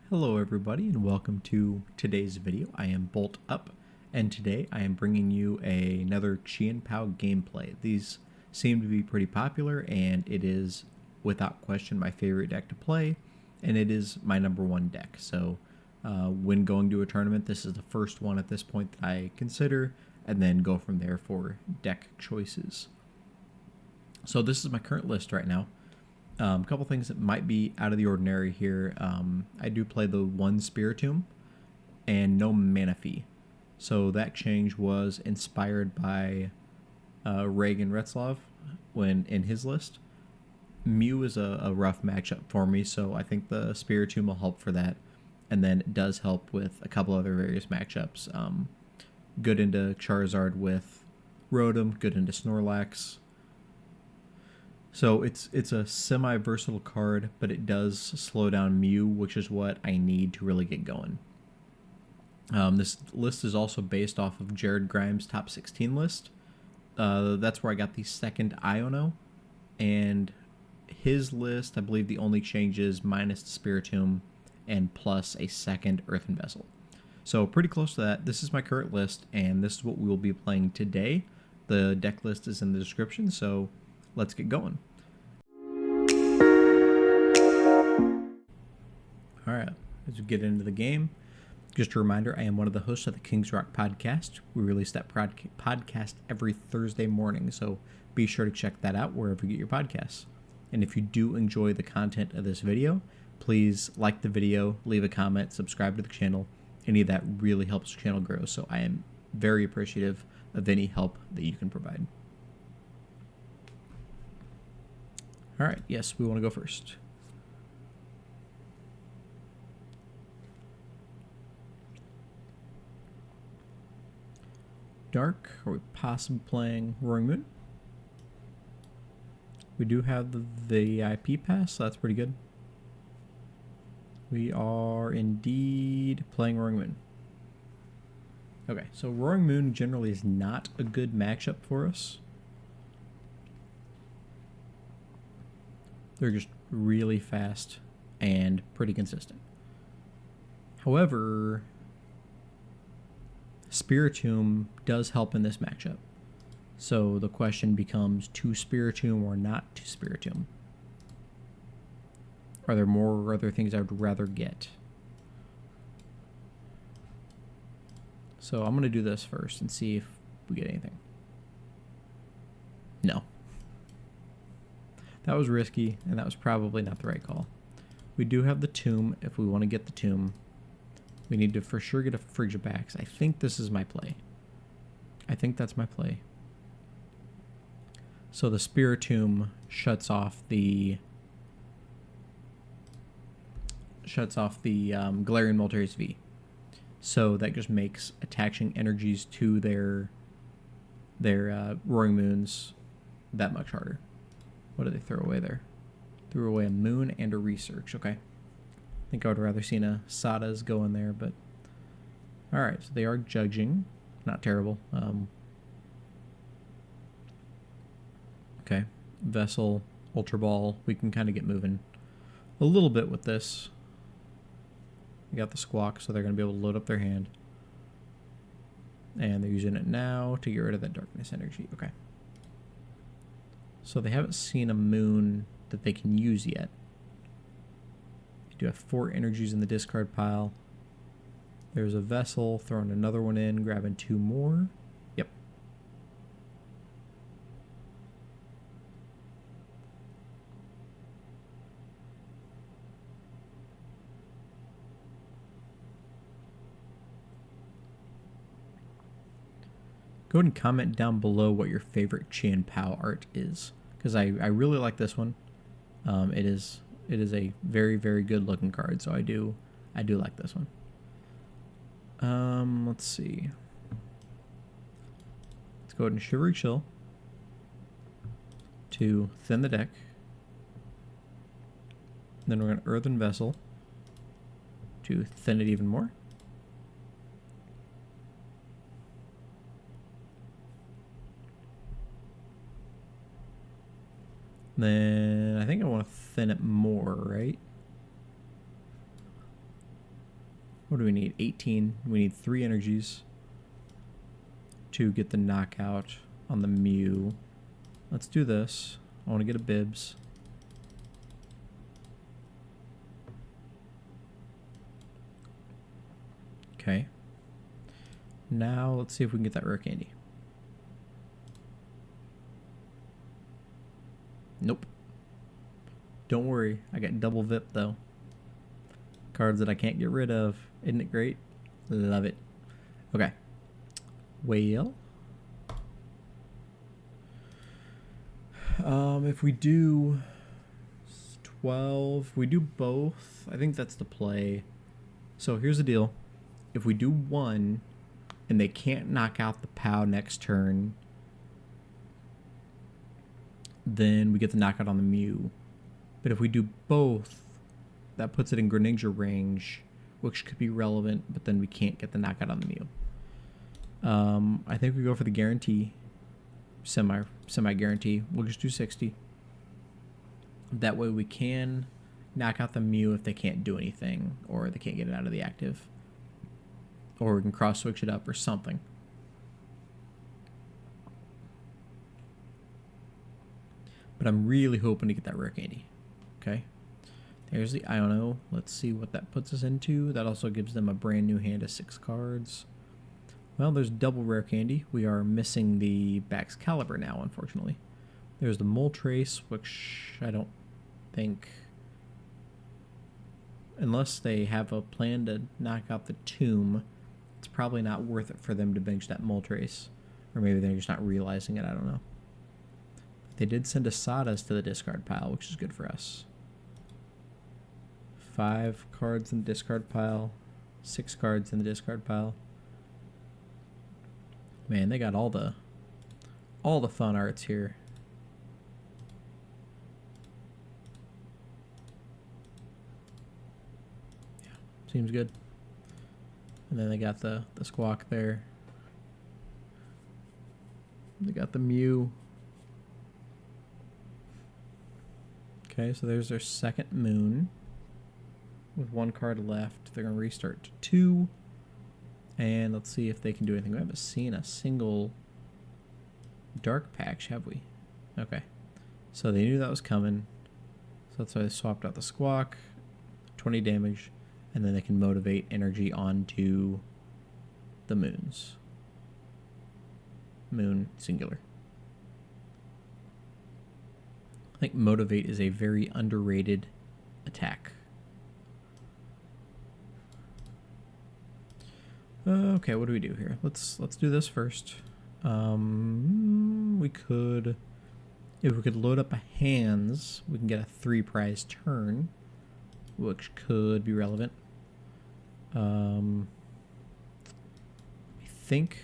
Hello everybody and welcome to today's video. I am Bolt Up and today I am bringing you another Chien-Pao gameplay. These seem to be pretty popular and it is without question my favorite deck to play and it is my #1 deck. So when going to a tournament, this is the first one at this point that I consider and then go from there for deck choices. So this is my current list right now. A couple things that might be out of the ordinary here. I do play the one Spiritomb and no Manaphy. So that change was inspired by Reagan Retzlaff when in his list. Mew is a rough matchup for me, so I think the Spiritomb will help for that. And then it does help with a couple other various matchups. Good into Charizard with Rotom, good into Snorlax. So it's a semi-versatile card, but it does slow down Mew, which is what I need to really get going. This list is also based off of Jared Grimes' top 16 list. That's where I got the second Iono, and his list, I believe the only change is minus the Spiritomb and plus a second Earthen Vessel. So pretty close to that. This is my current list, and this is what we will be playing today. The deck list is in the description, so let's get going. Alright, as we get into the game, just a reminder, I am one of the hosts of the Kings Rock podcast. We release that podcast every Thursday morning, so be sure to check that out wherever you get your podcasts. And if you do enjoy the content of this video, please like the video, leave a comment, subscribe to the channel. Any of that really helps the channel grow, so I am very appreciative of any help that you can provide. Alright, yes, we want to go first. Dark, are we possibly playing Roaring Moon? We do have the VIP pass, so that's pretty good. We are indeed playing Roaring Moon. Okay, so Roaring Moon generally is not a good matchup for us. They're just really fast and pretty consistent. However, Spiritomb does help in this matchup. So the question becomes, to Spiritomb or not to Spiritomb? Are there more other things I would rather get? So I'm going to do this first and see if we get anything. No. That was risky, and that was probably not the right call. We do have the tomb. If we want to get the tomb, we need to for sure get a Frigibax. I think this is my play. I think that's my play. So the Spiritomb shuts off the Galarian Military SV. So that just makes attaching energies to their Roaring Moons that much harder. What did they throw away there? Threw away a Moon and a Research. Okay. I think I would rather seen a Sada's go in there, but... Alright, so they are judging. Not terrible. Okay. Vessel, Ultra Ball. We can kind of get moving a little bit with this. We got the Squawk, so they're going to be able to load up their hand. And they're using it now to get rid of that Darkness Energy. Okay. So they haven't seen a Moon that they can use yet. They do have 4 energies in the discard pile. There's a Vessel, throwing another one in, grabbing 2 more. Yep. Go ahead and comment down below what your favorite Chien-Pao art is, because I really like this one. It is a very, very good looking card, so I do like this one. Let's see. Let's go ahead and Shivery Chill to thin the deck. Then we're going to Earthen Vessel to thin it even more. Then I think I want to thin it more, right? What do we need? 18. We need 3 energies to get the knockout on the Mew. Let's do this. I want to get a Bibs. Okay. Now let's see if we can get that Rare Candy. Nope. Don't worry, I got double VIP though. Cards that I can't get rid of. Isn't it great? Love it. Okay. Well. If we do 12, we do both. I think that's the play. So here's the deal. If we do one and they can't knock out the PAL next turn, then we get the knockout on the Mew. But if we do both, that puts it in Greninja range, which could be relevant, but then we can't get the knockout on the Mew. I think we go for the guarantee, semi guarantee. We'll just do 60. That way we can knock out the Mew if they can't do anything, or they can't get it out of the active. Or we can cross switch it up or something. But I'm really hoping to get that Rare Candy. Okay. There's the Iono. Let's see what that puts us into. That also gives them a brand new hand of 6 cards. Well, there's double Rare Candy. We are missing the Baxcalibur now, unfortunately. There's the Moltres, which I don't think... Unless they have a plan to knock out the Tomb, it's probably not worth it for them to bench that Moltres. Or maybe they're just not realizing it, I don't know. They did send a Sawdust to the discard pile, which is good for us. 5 cards in the discard pile. 6 cards in the discard pile. Man, they got all the fun arts here. Yeah, seems good. And then they got the Squawk there. They got the Mew. Okay, so there's their second Moon. With 1 card left, they're going to restart to 2. And let's see if they can do anything. We haven't seen a single Dark Patch, have we? Okay. So they knew that was coming. So that's why they swapped out the Squawk. 20 damage. And then they can motivate energy onto the Moons. Moon, singular. I think motivate is a very underrated attack. Okay, what do we do here? Let's do this first. We could, if we could load up a hands, we can get a 3 prize turn, which could be relevant. I think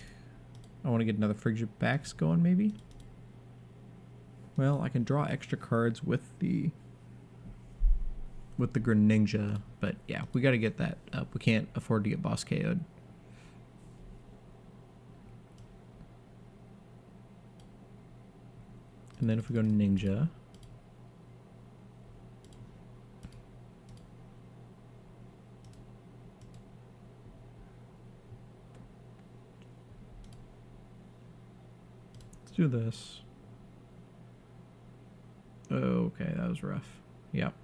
I want to get another Frigibax going, maybe. Well, I can draw extra cards with the Greninja, but yeah, we got to get that up. We can't afford to get boss KO'd. And then if we go to Ninja, let's do this. Okay, that was rough. Yep.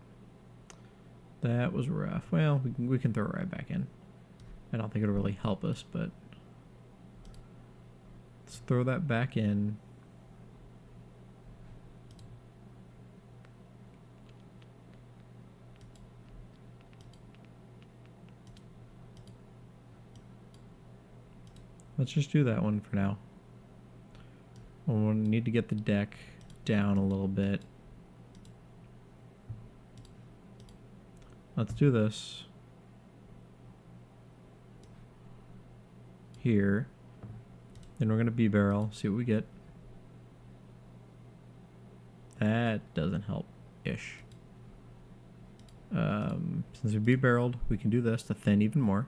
That was rough. Well, we can throw it right back in. I don't think it'll really help us, but let's throw that back in. Let's just do that one for now. We'll need to get the deck down a little bit. Let's do this here. Then we're going to Bibarel, see what we get. That doesn't help-ish. Since we Bibareled, we can do this to thin even more.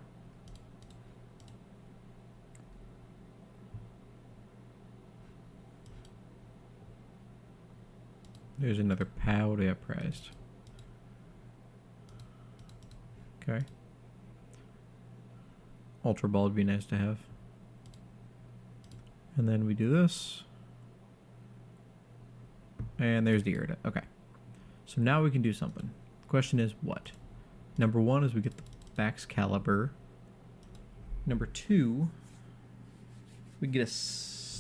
There's another PAL. What do we have prized? Okay. Ultra Ball would be nice to have. And then we do this. And there's the Irida. Okay. So now we can do something. The question is what? Number one is we get the Baxcalibur. Number two, we get a...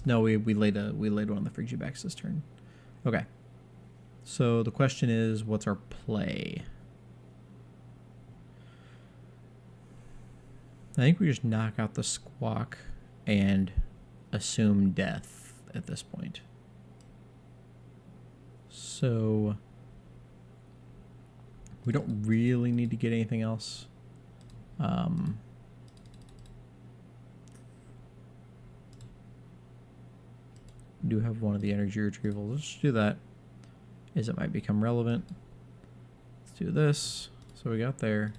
No, we laid one on the Frigibax this turn. Okay. So the question is, what's our play? I think we just knock out the Squawk and assume death at this point. So we don't really need to get anything else. Do have one of the energy retrievals. Let's just do that, as it might become relevant. Let's do this. So we got there.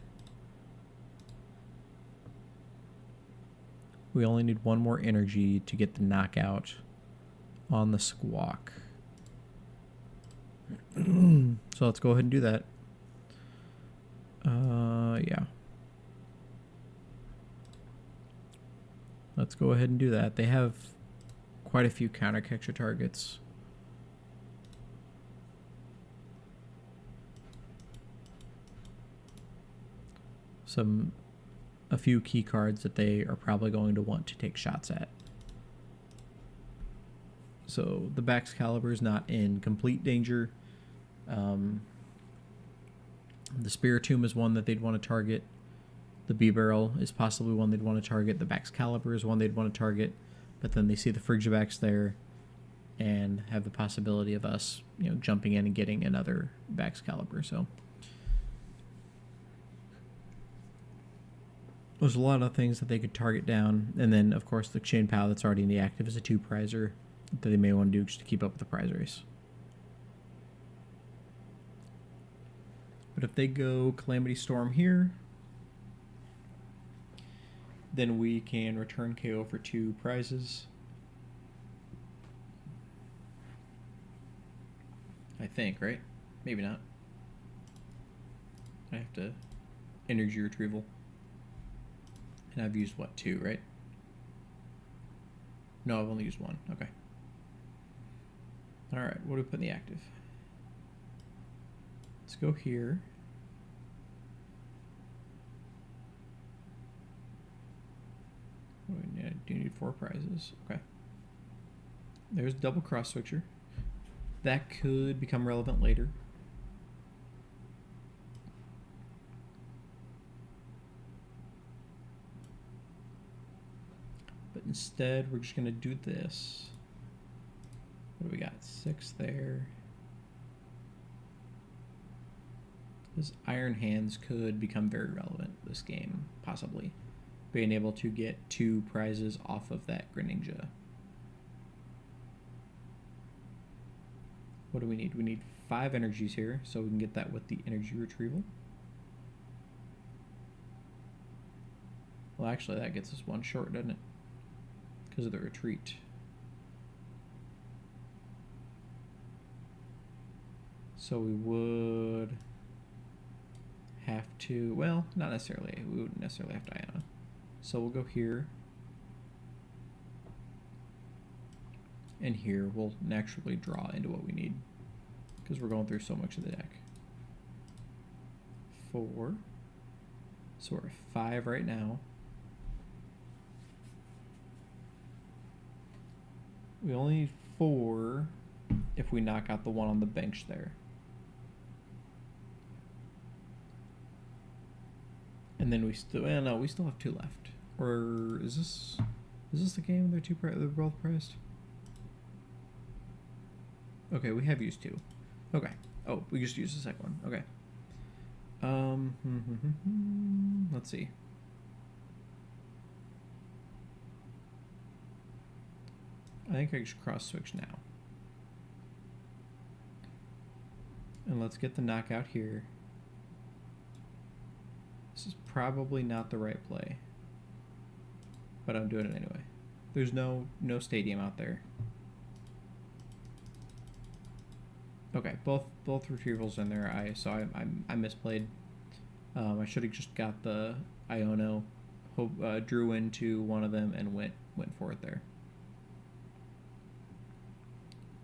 We only need one more energy to get the knockout on the Squawk. So let's go ahead and do that. Yeah. Let's go ahead and do that. They have quite a few counter catcher targets. A few key cards that they are probably going to want to take shots at. So the Baxcalibur is not in complete danger. The Spiritomb is one that they'd want to target. The Bibarel is possibly one they'd want to target. The Baxcalibur is one they'd want to target. But then they see the Frigibax there and have the possibility of us, you know, jumping in and getting another Baxcalibur. So there's a lot of things that they could target down. And then, of course, the Chien-Pao that's already in the active is a 2-prizer that they may want to do just to keep up with the prize race. But if they go Calamity Storm here, then we can return KO for 2 prizes. I think, right? Maybe not. I have to energy retrieval. And I've used, what, 2, right? No, I've only used 1. Okay. Alright, what do we put in the active? Let's go here. I do need 4 prizes. Okay. There's double Cross Switcher. That could become relevant later. But instead, we're just going to do this. What do we got? 6 there. This Iron Hands could become very relevant this game, possibly. Being able to get 2 prizes off of that Greninja. What do we need? We need 5 energies here, so we can get that with the energy retrieval. Well, actually, that gets us 1 short, doesn't it? Because of the retreat. So we would have to, well, not necessarily. We wouldn't necessarily have to Iono. So we'll go here. And here we'll naturally draw into what we need, because we're going through so much of the deck. 4. So we're at 5 right now. We only need 4 if we knock out the one on the bench there. And then we still, well, no, we still have 2 left. Or is this the game they're both priced? Okay, we have used 2. Okay. Oh, we just used the second one. Okay. Let's see. I think I should cross switch now. And let's get the knockout here. This is probably not the right play, but I'm doing it anyway. There's no stadium out there. Okay, both retrievals in there. So I misplayed. I should have just got the Iono drew into one of them and went for it there.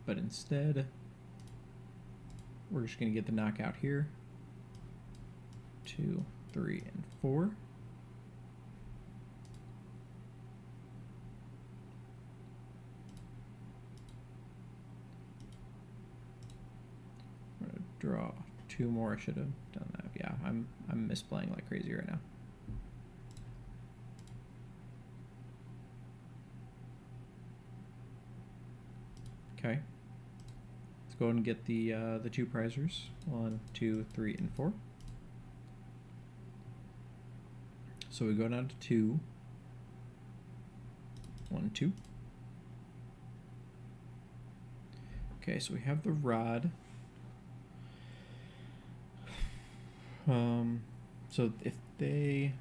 But instead, we're just going to get the knockout here. 2, 3, and 4. I'm going to draw 2 more. I should have done that. Yeah, I'm misplaying like crazy right now. Okay. Let's go ahead and get the 2 prizers. 1, 2, 3, and 4. So we go down to 2. 1, 2. Okay, so we have the rod. So if they,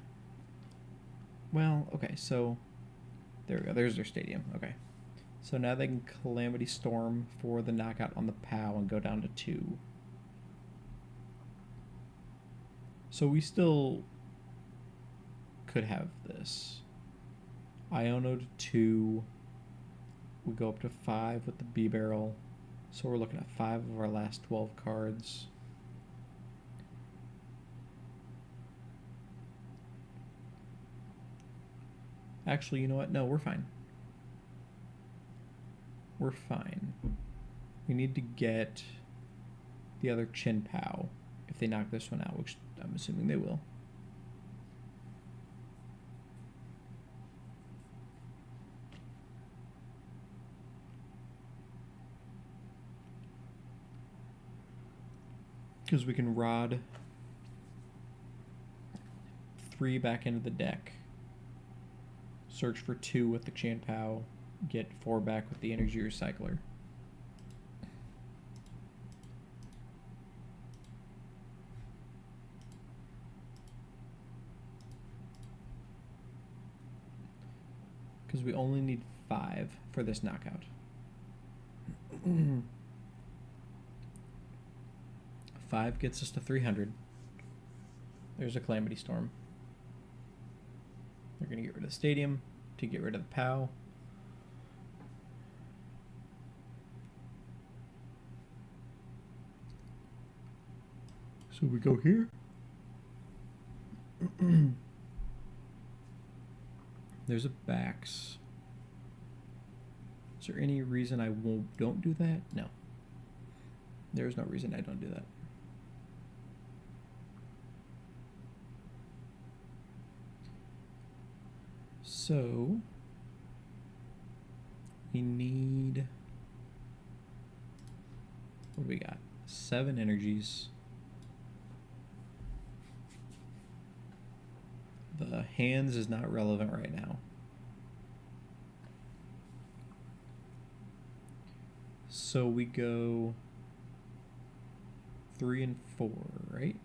well, okay, so there we go. There's their stadium. Okay. So now they can Calamity Storm for the knockout on the PAL and go down to 2. So we still could have this. Iono to 2. We go up to 5 with the Bibarel. So we're looking at 5 of our last 12 cards. Actually, you know what? No, we're fine. We're fine. We need to get the other Chien-Pao if they knock this one out, which I'm assuming they will. Because we can rod 3 back into the deck. Search for 2 with the Chien-Pao, get 4 back with the Energy Recycler. Because we only need 5 for this knockout. 5 gets us to 300. There's a Calamity Storm. We're going to get rid of the stadium to get rid of the PAL. So we go here. There's a Bax. Is there any reason I don't do that? No. There's no reason I don't do that. So we need, what do we got? 7 energies. The hands is not relevant right now. So we go 3 and 4, right?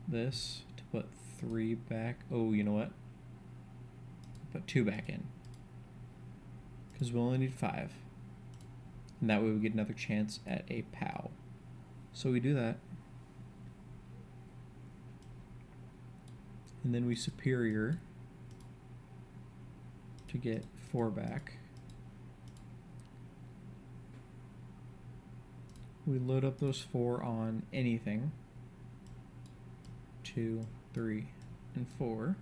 This to put 3 back. Oh, you know what? Put 2 back in. Because we only need 5. And that way we get another chance at a PAL. So we do that. And then we superior to get 4 back. We load up those 4 on anything. 2, 3, and 4.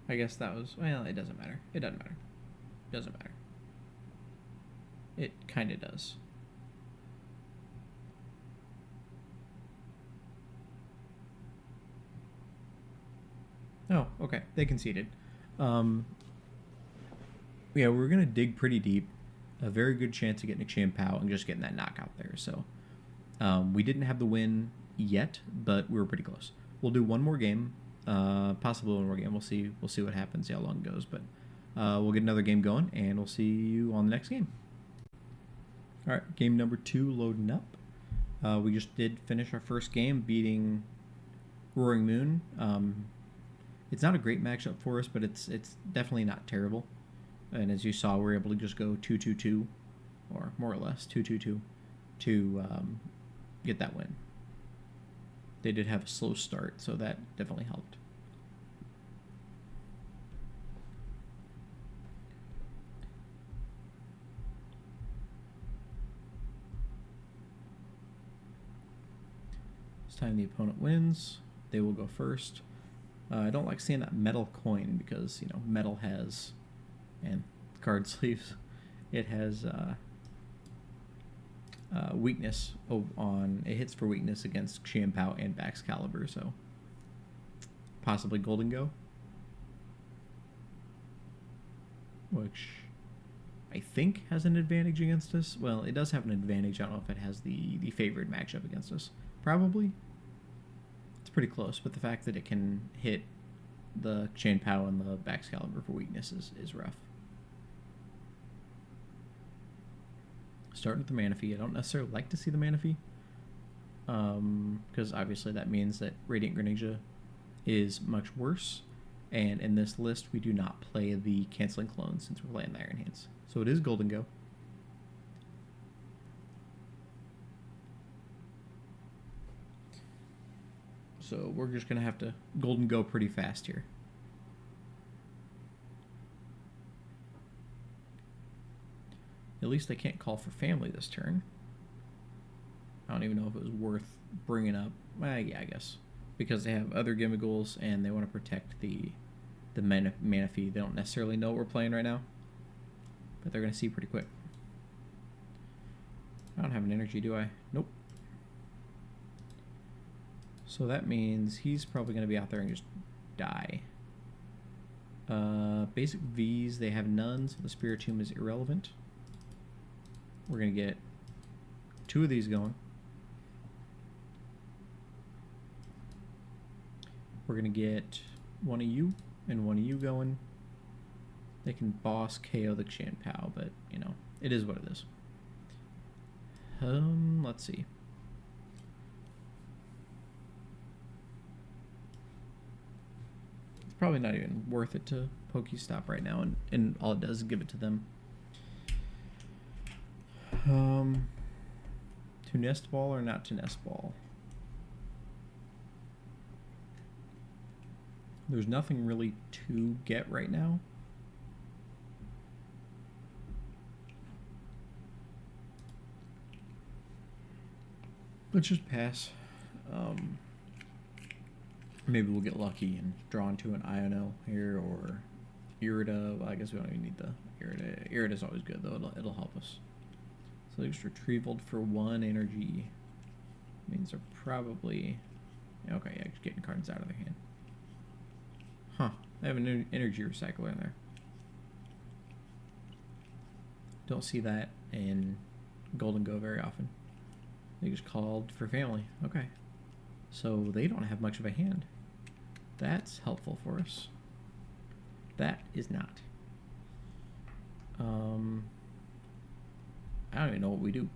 I guess that was, well, it doesn't matter. It doesn't matter. It doesn't matter. It kind of does. Oh, okay. They conceded. Yeah, we're going to dig pretty deep. A very good chance of getting a Chien-Pao and just getting that knockout there. So we didn't have the win yet, but we were pretty close. We'll do one more game, possibly one more game. We'll see what happens, see how long it goes. But we'll get another game going, and we'll see you on the next game. All right, game number 2 loading up. We just did finish our first game, beating Roaring Moon. It's not a great matchup for us, but it's definitely not terrible. And as you saw, we were able to just go 2-2-2, or more or less 2-2-2, to get that win. they did have a slow start, so that definitely helped. This time the opponent wins. They will go first. I don't like seeing that metal coin because, you know, metal has, and card sleeves, it has weakness on, it hits for weakness against Chien-Pao and Baxcalibur, so possibly Gholdengo, which I think has an advantage against us. Well, it does have an advantage. I don't know if it has the favored matchup against us. Probably. It's pretty close, but the fact that it can hit the Chien-Pao and the Baxcalibur for weakness is rough. Starting with the Manaphy. I don't necessarily like to see the Manaphy, because obviously that means that Radiant Greninja is much worse, and in this list we do not play the canceling clone since we're playing the Iron Hands. So it is Gholdengo. So we're just going to have to Gholdengo pretty fast here. At least they can't call for family this turn. I don't even know if it was worth bringing up. Well, yeah, I guess. Because they have other Gimmigholes and they want to protect the Manaphy. They don't necessarily know what we're playing right now, but they're going to see pretty quick. I don't have an energy, do I? Nope. So that means he's probably going to be out there and just die. Basic Vs, they have none, so the Spiritomb is irrelevant. We're going to get 2 of these going. We're going to get 1 of you and 1 of you going. They can boss KO the Chien-Pao, but, you know, it is what it is. Let's see. It's probably not even worth it to PokéStop right now, and all it does is give it to them. To Nest Ball or not to Nest Ball? There's nothing really to get right now. Let's just pass. Maybe we'll get lucky and draw into an Iono here or Irida. Well, I guess we don't even need the Irida. Irida's always good though. It'll help us. So they just retrievaled for 1 energy. Means they're probably okay. Yeah, just getting cards out of their hand. Huh? They have an energy recycler in there. Don't see that in Gholdengo very often. They just called for family. Okay. So they don't have much of a hand. That's helpful for us. That is not. I don't even know what we do.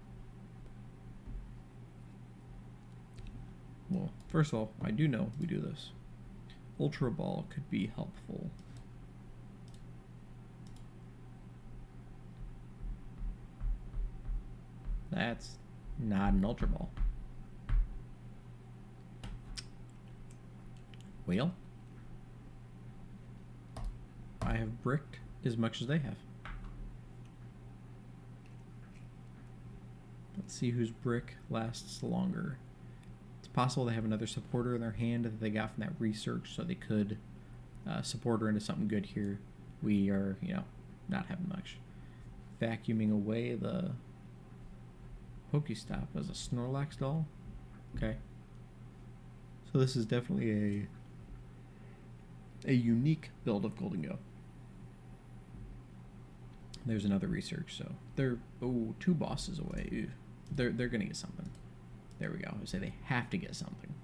Well, first of all, I do know we do this. Ultra Ball could be helpful. That's not an Ultra Ball. Well, I have bricked as much as they have. Let's see whose brick lasts longer. It's possible they have another supporter in their hand that they got from that research, so they could support her into something good here. We are, you know, not having much. Vacuuming away the PokéStop as a Snorlax doll. Okay. So this is definitely a unique build of Gholdengo. There's another research, so they're 2 bosses away. Ew. They're gonna get something. There we go. I would say they have to get something.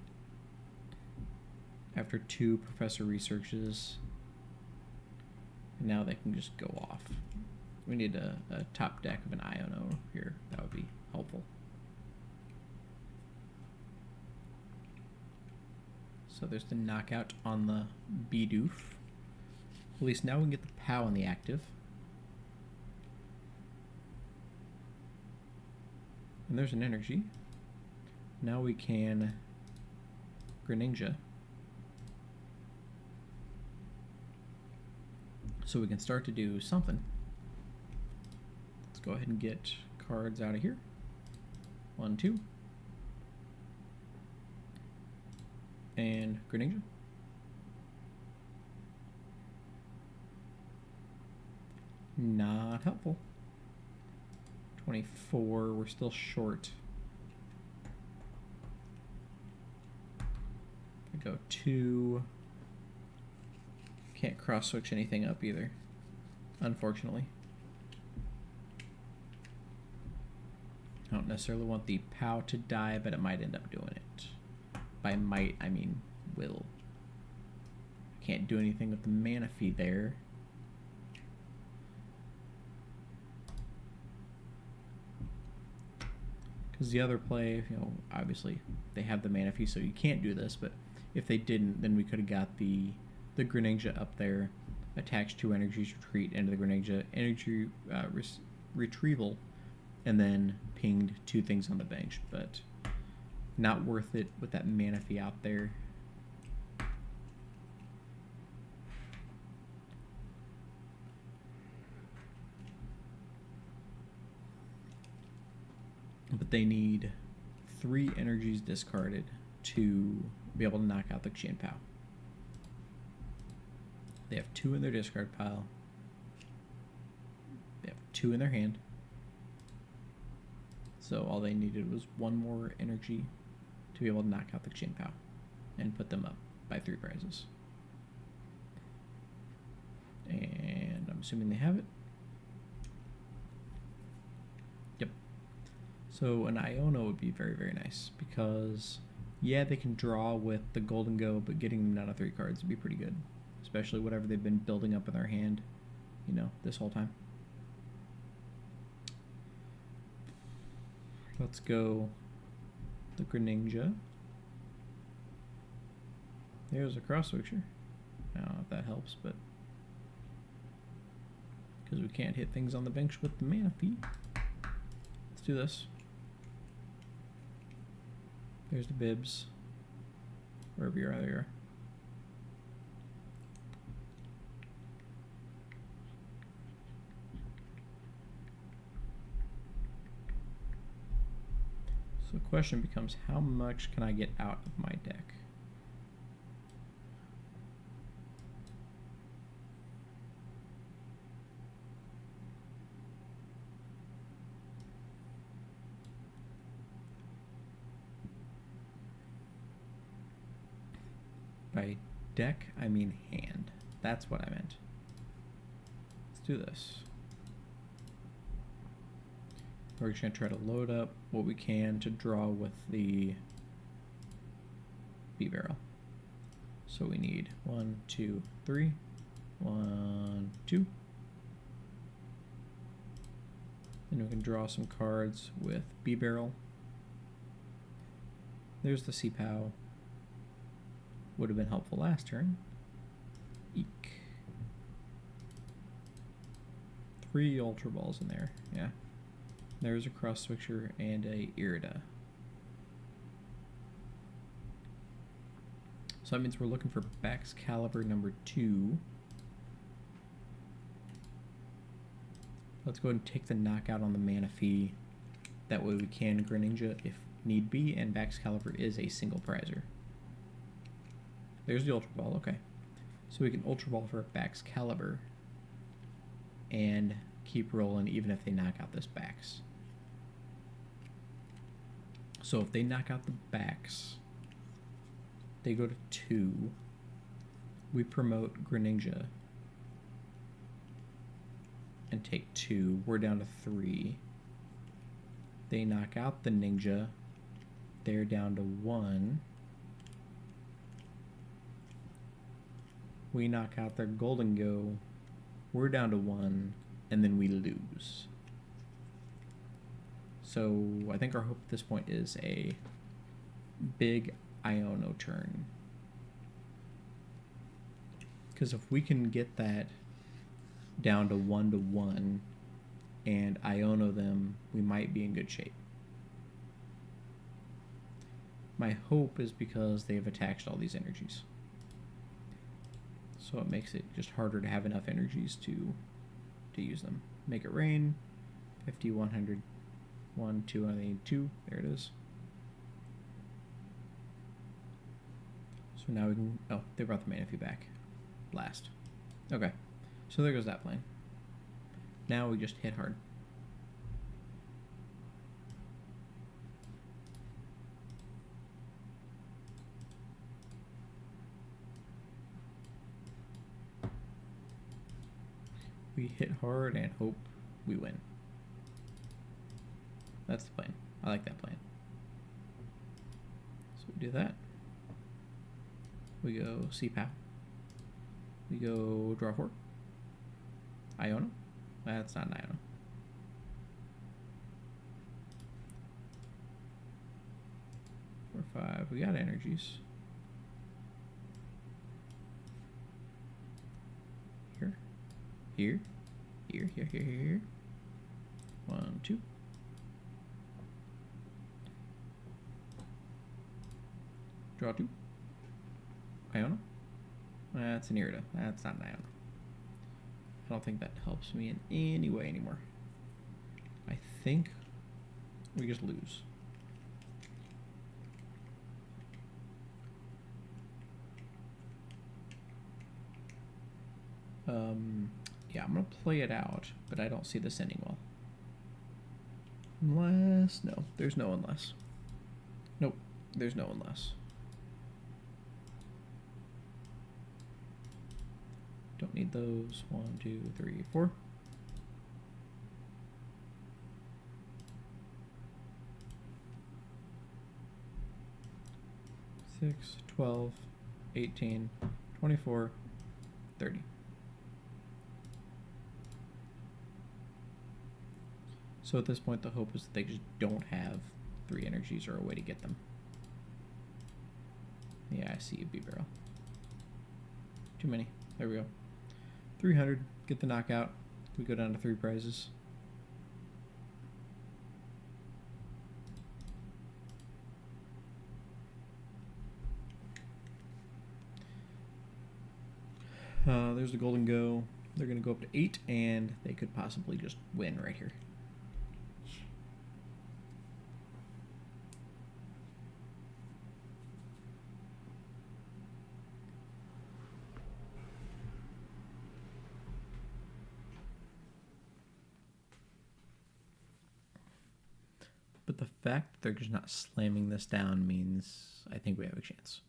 After 2 professor researches, now they can just go off. We need a top deck of an Iono here. That would be helpful. So there's the knockout on the Bidoof. At least now we can get the PAL on the active. And there's an energy. Now we can Greninja. So we can start to do something. Let's go ahead and get cards out of here. 1, 2. And Greninja. Not helpful. 24, we're still short. I go 2. Can't cross switch anything up either, unfortunately. I don't necessarily want the PAL to die, but it might end up doing it. By might, I mean will. Can't do anything with the Manaphy there. Because the other play, you know, obviously they have the Manaphy, so you can't do this, but if they didn't, then we could have got the Greninja up there, attached 2 energies, retreat into the Greninja, energy retrieval, and then pinged 2 things on the bench, but not worth it with that Manaphy out there. But they need 3 energies discarded to be able to knock out the Chien-Pao. They have 2 in their discard pile. They have 2 in their hand. So all they needed was 1 more energy to be able to knock out the Chien-Pao and put them up by 3 prizes. And I'm assuming they have it. Yep. So an Iono would be very, very nice because, yeah, they can draw with the Gholdengo, but getting them down to 3 cards would be pretty good. Especially whatever they've been building up in their hand, you know, this whole time. Let's go the Greninja. There's a Cross Switcher. I don't know if that helps, but because we can't hit things on the bench with the Manaphy. Let's do this. There's the Bibs. Wherever you are, there you are. So the question becomes, how much can I get out of my deck? By deck, I mean hand. That's what I meant. Let's do this. We're just going to try to load up what we can to draw with the Bibarel. So we need 1, 2, 3. 1, 2. Then we can draw some cards with Bibarel. There's the Chien-Pao. Would have been helpful last turn. Eek. 3 Ultra Balls in there, yeah. There's a Cross Switcher and a Irida. So that means we're looking for Baxcalibur number 2. Let's go ahead and take the knockout on the Manaphy. That way we can Greninja if need be, and Baxcalibur is a single prizer. There's the Ultra Ball, okay. So we can Ultra Ball for Baxcalibur and keep rolling even if they knock out this Bax. So if they knock out the Bax, they go to 2. We promote Greninja and take 2. We're down to 3. They knock out the Ninja. They're down to 1. We knock out their Gholdengo. We're down to 1, and then we lose. So I think our hope at this point is a big Iono turn. Because if we can get that down to 1 to 1 and Iono them, we might be in good shape. My hope is because they've attached all these energies. So it makes it just harder to have enough energies to use them. Make it rain. 50, 100, 1, 2, I need 2. There it is. So now we can, oh, they brought the Manaphy back. Blast. Okay, so there goes that plan. Now we just hit hard. We hit hard and hope we win. That's the plan. I like that plan. So we do that. We go Chien-Pao. We go draw 4. Iono. That's not an Iono. Four, 5. We got energies. Here. Here. 1, 2. Draw 2. Iono. That's an Irida. That's not an Iono. I don't think that helps me in any way anymore. I think we just lose. Yeah, I'm gonna play it out, but I don't see this ending well. Unless, no, there's no unless. Nope, there's no unless. Don't need those. 1, 2, 3, 4. Six, 12, 18, 24, 30. So at this point, the hope is that they just don't have 3 energies or a way to get them. Yeah, I see you, Bibarel. Too many. There we go. 300. Get the knockout. We go down to 3 prizes. There's the Gholdengo. They're going to go up to 8, and they could possibly just win right here. But the fact that they're just not slamming this down means I think we have a chance.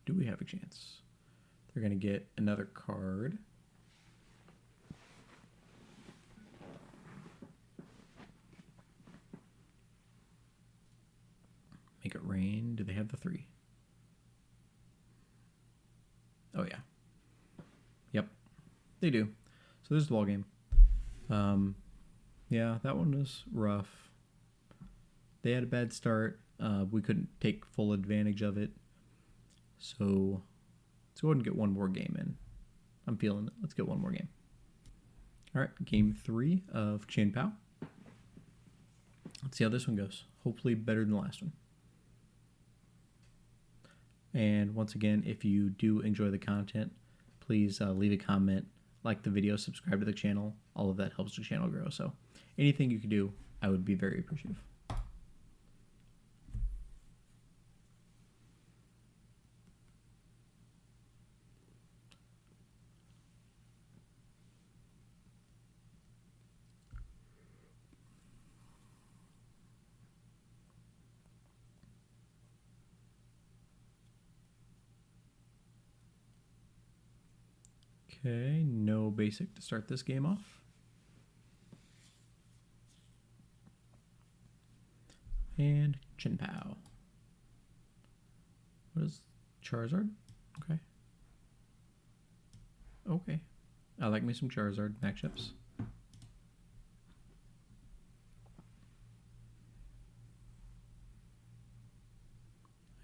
Do we have a chance? They're going to get another card. Make it rain. Do they have the 3? Oh, yeah. Yep, they do. So there's the ball game. Yeah, that one was rough. They had a bad start. We couldn't take full advantage of it. So let's go ahead and get one more game in. I'm feeling it. Let's get one more game. All right, game 3 of Chien-Pao. Let's see how this one goes. Hopefully better than the last one. And once again, if you do enjoy the content, please leave a comment, like the video, subscribe to the channel. All of that helps the channel grow. So anything you can do, I would be very appreciative. Okay, no basic to start this game off. And Chien-Pao. What is Charizard? Okay. Okay. I like me some Charizard matchups.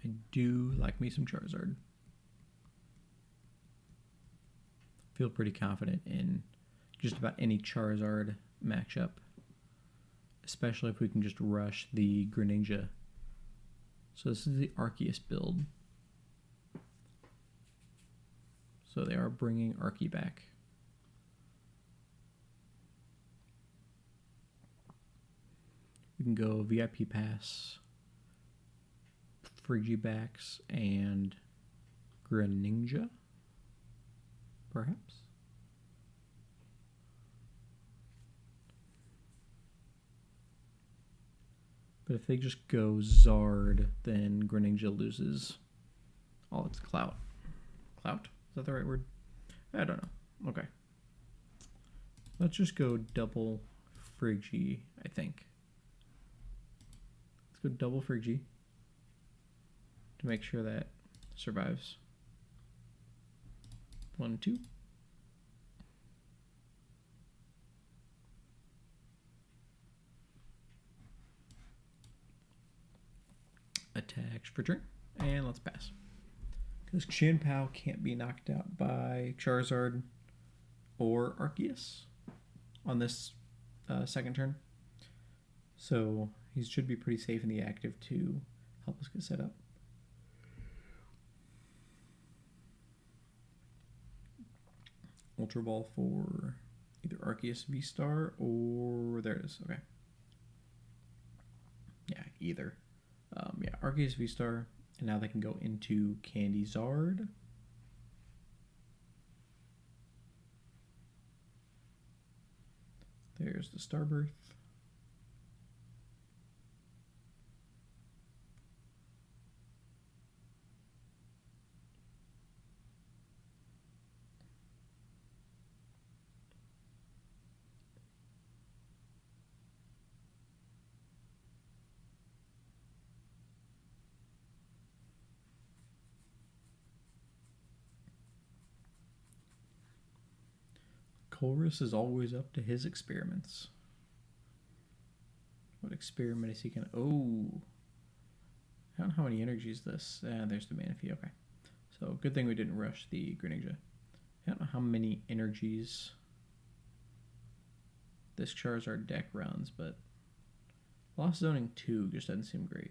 I do like me some Charizard. feel pretty confident in just about any Charizard matchup, especially if we can just rush the Greninja. So this is the Arceus build. So they are bringing Archie back. We can go VIP Pass, Frigibax, and Greninja, perhaps. But if they just go Zard, then Greninja loses all its clout. Clout? Is that the right word? I don't know. Okay. Let's just go double Friggy, I think. Let's go double Friggy to make sure that survives. 1, 2. Attacks for turn, and let's pass. Because Chien-Pao can't be knocked out by Charizard or Arceus on this second turn. So he should be pretty safe in the active to help us get set up. Ultra Ball for either Arceus V-Star or... there it is, okay. Yeah, either. Yeah, Arceus V-Star, and now they can go into Candy Zard. There's the Starbirth. Chorus is always up to his experiments. What experiment is he gonna... oh! I don't know how many energies this... there's the Manaphy, okay. So, good thing we didn't rush the Greninja. I don't know how many energies this Charizard deck runs, but... Lost Zoning 2 just doesn't seem great.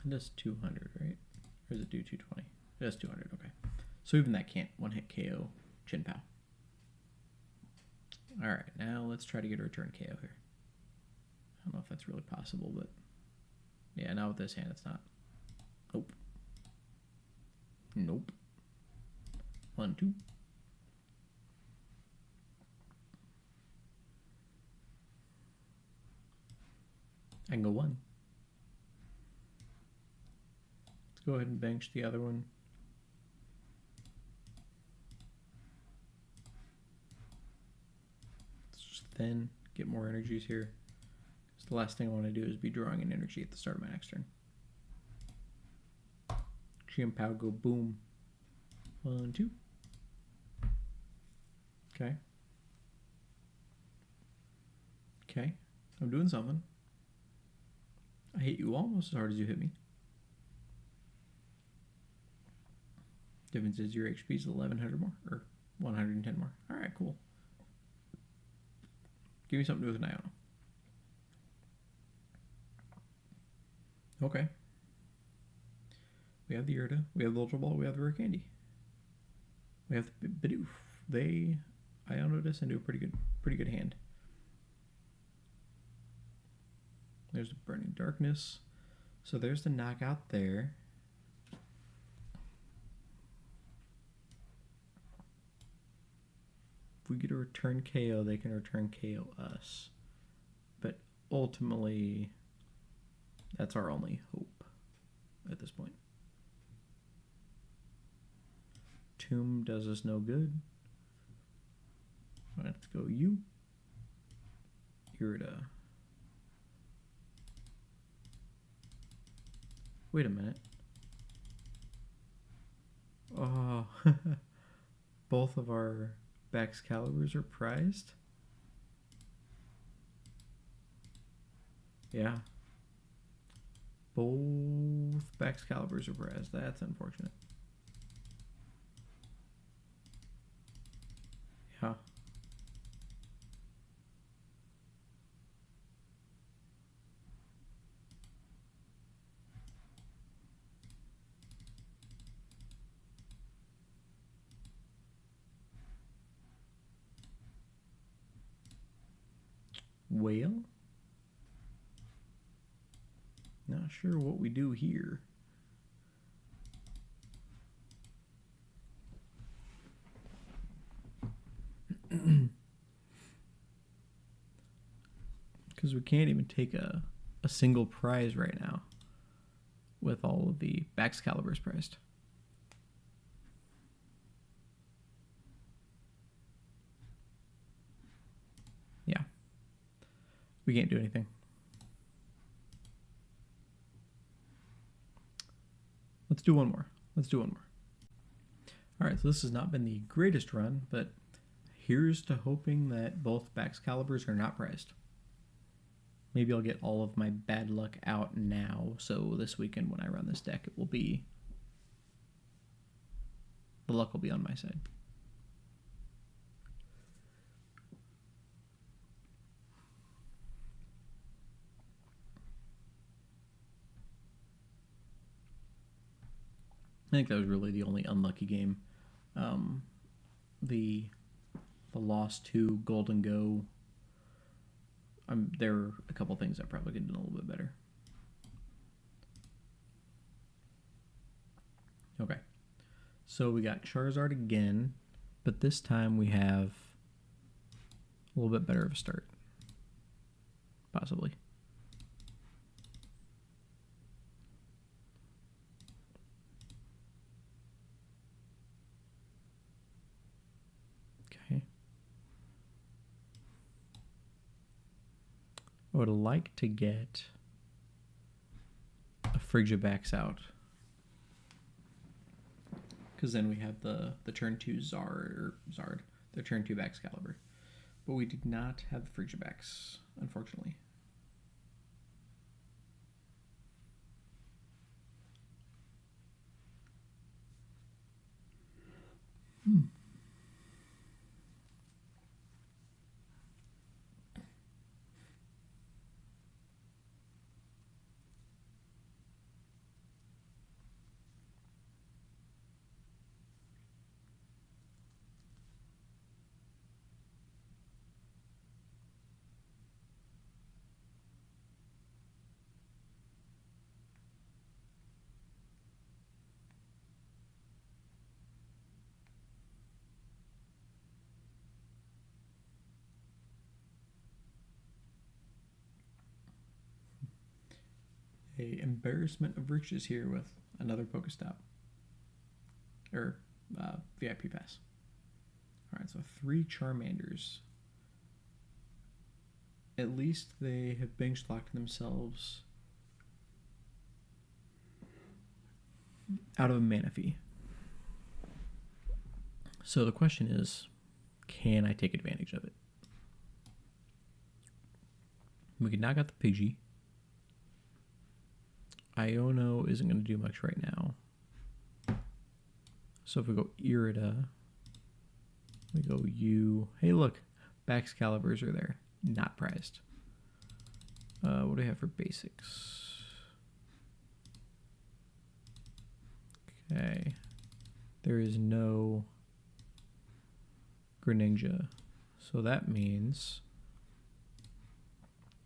It does 200, right? Or does it do 220? It does 200, okay. So even that can't one-hit KO Chien-Pao. Alright, now let's try to get a return KO here. I don't know if that's really possible, but... yeah, now with this hand it's not. Nope. Nope. 1, 2. I can go 1. Go ahead and bench the other one. Let's just then get more energies here. Because the last thing I want to do is be drawing an energy at the start of my next turn. Chien-Pao go boom. 1, 2. Okay. Okay. I'm doing something. I hit you almost as hard as you hit me. Difference is your HP is 1100 more, or 110 more. Alright, cool. Give me something to do with an Iono. Okay. We have the Irida, we have the Ultra Ball, we have the Rare Candy. We have the Bidoof. They Iono'd us into a pretty good hand. There's the Burning Darkness. So there's the knockout there. If we get a return KO, they can return KO us. But ultimately, that's our only hope at this point. Tomb does us no good. Let's go you. Irida. Wait a minute. Oh, both of our Baxcaliburs are prized. Yeah. Both Baxcaliburs are prized. That's unfortunate. Yeah. Well, not sure what we do here. Because we can't even take a single prize right now with all of the Baxcaliburs priced. Yeah. We can't do anything. Let's do one more. Let's do one more. All right, so this has not been the greatest run, but here's to hoping that both Baxcaliburs are not priced. Maybe I'll get all of my bad luck out now, so this weekend when I run this deck, it will be... the luck will be on my side. I think that was really the only unlucky game. The loss to Gholdengo. There are a couple things I probably could have done a little bit better. Okay, so we got Charizard again, but this time we have a little bit better of a start, possibly. Okay. I would like to get a Frigibax out, because then we have the turn 2 Zard, the turn 2 Baxcalibur. But we did not have the Frigibax, unfortunately. A embarrassment of riches here with another PokéStop or VIP Pass. All right, so 3 Charmanders. At least they have bench locked themselves out of a Manaphy. So the question is, can I take advantage of it? We could knock out the Pidgey. Iono isn't going to do much right now. So if we go Irida, we go U. Hey, look, Baxcaliburs are there, not prized. What do we have for basics? Okay, there is no Greninja, so that means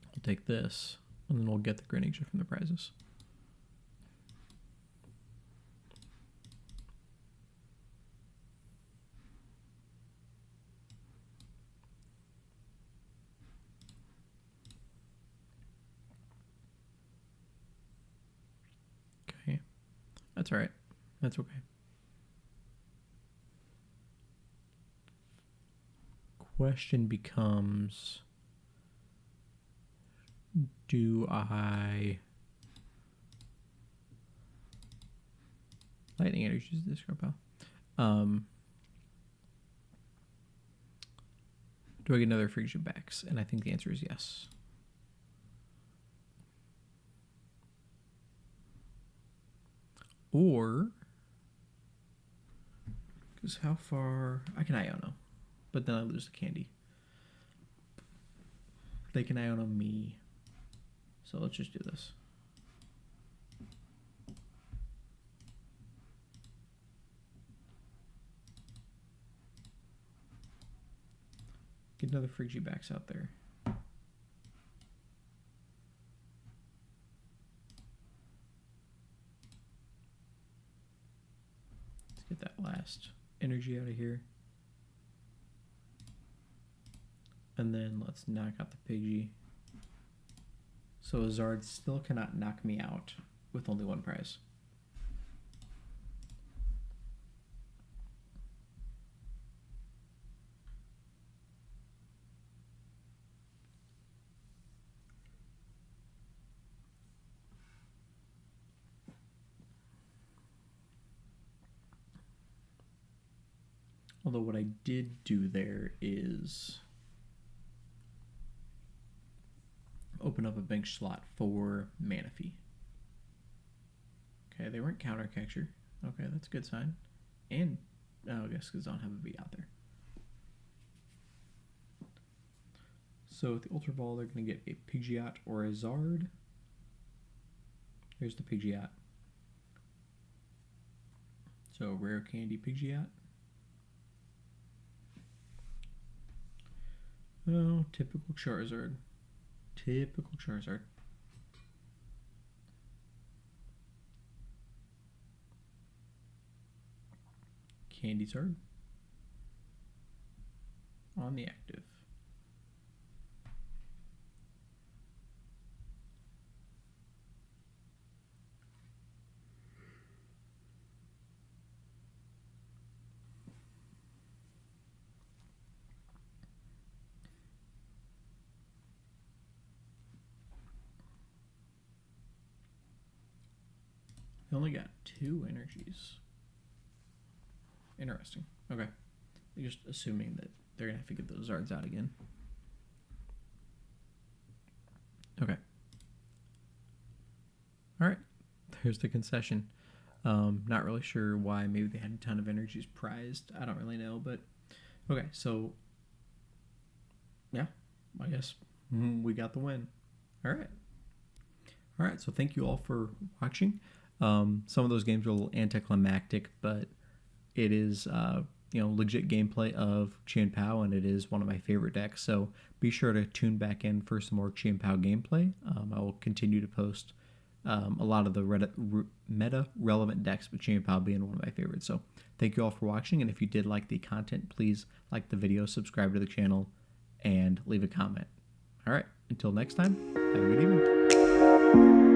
we'll take this, and then we'll get the Greninja from the prizes. Okay, that's all right. That's okay. Question becomes, do I Lightning Energy is this Chien-Pao? Do I get another Frigibax? And I think the answer is yes. Or, because how far, I can Iono, but then I lose the candy. They can Iono me, so let's just do this. Get another Frigibax out there. Let's get that last energy out of here. And then let's knock out the Pidgey. So Zard still cannot knock me out with only one prize. Although what I did do there is open up a bench slot for Manaphy. Okay, they weren't counter catcher. Okay, that's a good sign. And I guess because I don't have a V out there. So with the Ultra Ball, they're going to get a Pidgeot or a Zard. Here's the Pidgeot. So Rare Candy Pidgeot. Oh, typical Charizard. Typical Charizard. Candy Zard. On the active. They only got 2 energies. Interesting. Okay. They're just assuming that they're going to have to get those Zards out again. Okay. Alright. There's the concession. Not really sure why. Maybe they had a ton of energies prized. I don't really know, but okay. So, yeah. I guess we got the win. Alright. Alright, so thank you all for watching. Some of those games are a little anticlimactic, but it is, legit gameplay of Chien-Pao, and it is one of my favorite decks. So be sure to tune back in for some more Chien-Pao gameplay. I will continue to post a lot of the meta-relevant decks, but Chien-Pao being one of my favorites. So thank you all for watching, and if you did like the content, please like the video, subscribe to the channel, and leave a comment. All right, until next time, have a good evening.